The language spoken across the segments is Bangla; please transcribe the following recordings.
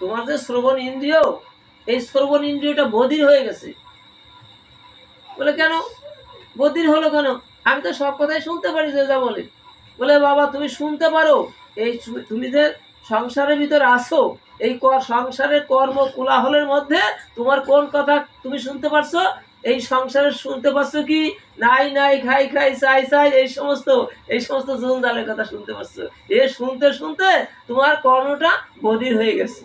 তোমার যে শ্রবণ ইন্দ্রিয়, এই শ্রবণ ইন্দ্রিয়টা বধির হয়ে গেছে। বলে কেন বধির হলো কেন? আমি তো সব কথাই শুনতে পারি যে যা বলে। বলে বাবা তুমি শুনতে পারো, এই তুমি যে সংসারের ভিতরে আসো, এই সংসারের কর্ম কোলাহলের মধ্যে তোমার কোন কথা তুমি শুনতে পারছো? এই সংসারে শুনতে পারছো কি নাই নাই, খাই খাই, চাই চাই, এই সমস্ত জঞ্জালের কথা শুনতে পারছো। এ শুনতে শুনতে তোমার কর্ণটা বধির হয়ে গেছে।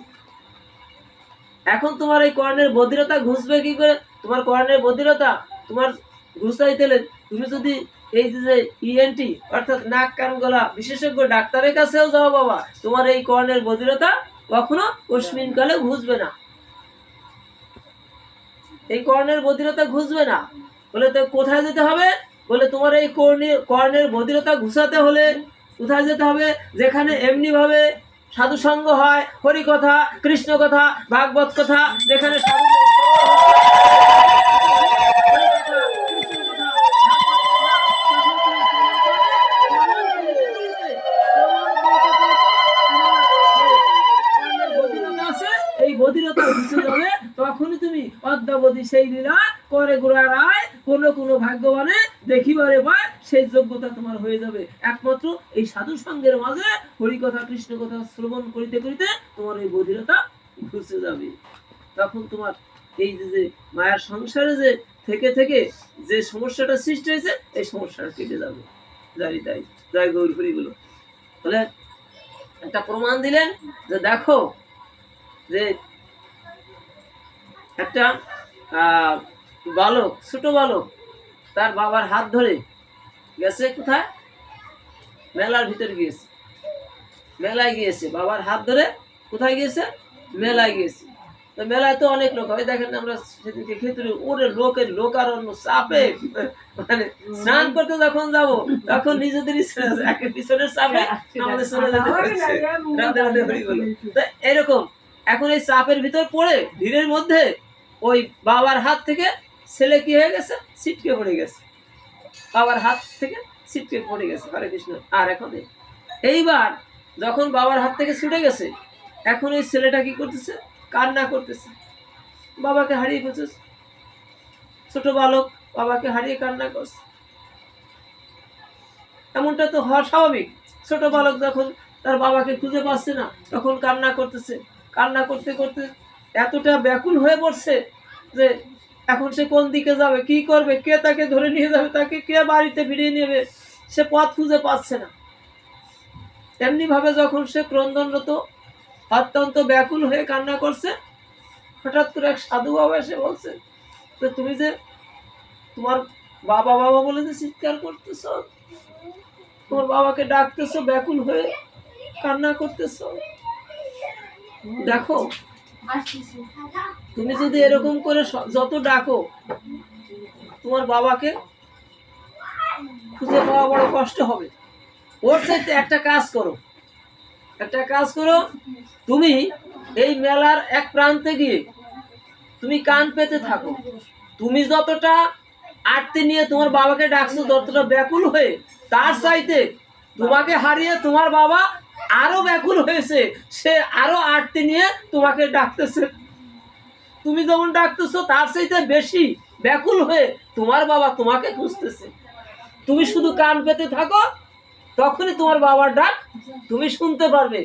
এখন তোমার এই কর্ণের বধিরতা ঘুষবে কি করে? তোমার কর্ণের বধিরতা তোমার ঘুষাইতে তুমি যদি এই যে ইএনটি অর্থাৎ নাক কান গলা বিশেষজ্ঞ ডাক্তারের কাছেও যাও বাবা, তোমার এই কর্ণের বধিরতা কখনো অস্মিন কালে ঘুষবে না। এই কর্ণের বধিরতা ঘুষবে না। বলে তো কোথায় যেতে হবে? বলে তোমার এই কর্ণের বধিরতা ঘুষাতে হলে কোথায় যেতে হবে? যেখানে এমনি ভাবে সাধু সঙ্গ হয়, হরি কথা, কৃষ্ণ কথা, ভাগবত কথা, যেখানে সাধু এই বধিরতা ঘুষে যাবে, তখনই তুমি অদ্যাবধি সেই লীলা করে গোড়ায় কোনো ভাগ্যবানে দেখিবারে পায়, সেই যোগ্যতা তোমার হয়ে যাবে। একমাত্র এই সাধু সঙ্গের মাঝে হরিকথা কৃষ্ণ কথা শ্রবণ করিতে করিতে তোমার এই বধিরতা ঘুষে যাবে। তখন তোমার এই যে মায়ার সংসারে যে থেকে থেকে যে সমস্যাটা সৃষ্টি হয়েছে, এই সমস্যাটা কেটে যাবে। জানি তাই জয় গৌর হরিগুলো। বলে একটা প্রমাণ দিলেন যে দেখো যে একটা বালক, ছোট বালক, তার বাবার হাত ধরে গেছে কোথায়? মেলার ভিতরে গিয়েছে। মেলায় গিয়েছে, বাবার হাত ধরে কোথায় গিয়েছে? মেলায় গিয়েছে। তো মেলায় তো অনেক লোক হয়, দেখেন আমরা সেদিনকে খেতুরে ওরে লোকারণ্য চাপে, মানে স্নান করতে যখন যাবো তখন নিজেদের পিছনের চাপে আমাদের চলে যেতে হচ্ছে। রাতে রাতে হরি বলো। তো এরকম এখন এই চাপের ভিতর পড়ে ভিড়ের মধ্যে ওই বাবার হাত থেকে ছেলে কি হয়ে গেছে? ছিটকে পড়ে গেছে। বাবার হাত থেকে ছিটকে পড়ে গেছে। হরে কৃষ্ণ। আর এখন এইবার যখন বাবার হাত থেকে ছুটে গেছে, এখন এই ছেলেটা কি করতেছে? কান্না করতেছে, বাবাকে হারিয়ে ফেলছে। ছোট বালক বাবাকে হারিয়ে কান্না করছে। এমনটা তো হওয়া স্বাভাবিক। ছোট বালক যখন তার বাবাকে খুঁজে পাচ্ছে না, তখন কান্না করতেছে। কান্না করতে করতে এতটা ব্যাকুল হয়ে পড়ছে যে এখন সে কোন দিকে যাবে, কি করবে, কে তাকে ধরে নিয়ে যাবে, তাকে কে বাড়িতে ফিরিয়ে নেবে, সে পথ খুঁজে পাচ্ছে না। এমনি ভাবে যখন সে ক্রন্দনরত অত্যন্ত ব্যাকুল হয়ে কান্না করছে, হঠাৎ করে এক সাধু বাবা এসে বলছে যে তুমি যে তোমার বাবা বাবা বলে যে চিৎকার করতেছ, তোমার বাবাকে ডাকতেছ, ব্যাকুল হয়ে কান্না করতেছ, দেখো তুমি যদি এরকম করে যত ডাকো, তোমার বাবাকে খুঁজে পাওয়া বড় কষ্ট হবে। ওর চাইতে একটা কাজ করো, তুমি এই মেলার এক প্রান্তে গিয়ে তুমি কান পেতে থাকো। তুমি যতটা আরতি নিয়ে তোমার বাবাকে ডাকছো, যতটা ব্যাকুল হয়ে, তার চাইতে তোমাকে হারিয়ে তোমার বাবা আরো ব্যাকুল হয়েছে, সে আরো আরতি নিয়ে তোমাকে ডাকতেছে। তুমি যেমন ডাকতেছো তার চাইতে বেশি ব্যাকুল হয়ে তোমার বাবা তোমাকে খুঁজতেছে। তুমি শুধু কান পেতে থাকো, তখনই তোমার বাবার ডাক তুমি শুনতে পারবে,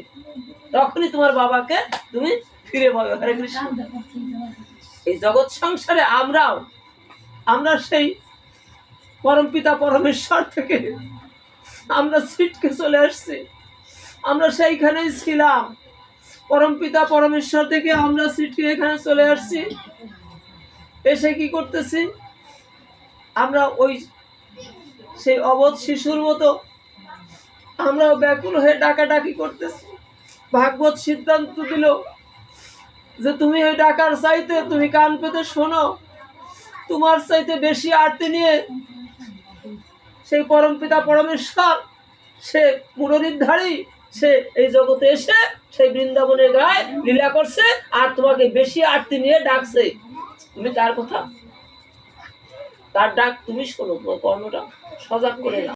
তখনই তোমার বাবাকে তুমি ফিরে পাবে। হরে কৃষ্ণ। এই জগৎ সংসারে আমরা সেই পরমপিতা পরমেশ্বর থেকে আমরা ছিটকে চলে আসছি। আমরা সেইখানেই ছিলাম, পরমপিতা পরমেশ্বর থেকে আমরা ছিটকে এখানে চলে আসছি। এসে কি করতেছি? আমরা ওই সেই অবোধ শিশুর মতো আমরা ব্যাকুল হয়ে ডাকাডাকি করতেছি। ভাগবত সিদ্ধান্ত দিল যে তুমি ওই ডাকার চাইতে তুমি কান পেতে শোনো, তোমার চাইতে বেশি আরতি নিয়ে সেই পরমপিতা পরমেশ্বর, সে মুরলীধারী, সে এই জগতে এসে সেই বৃন্দাবনের গায়ে লীলা করছে, আর তোমাকে বেশি আরতি নিয়ে ডাকছে। তুমি তার কথা, তার ডাক তুমি শোনো, তোমার কর্ণটা সজাগ করে নাও।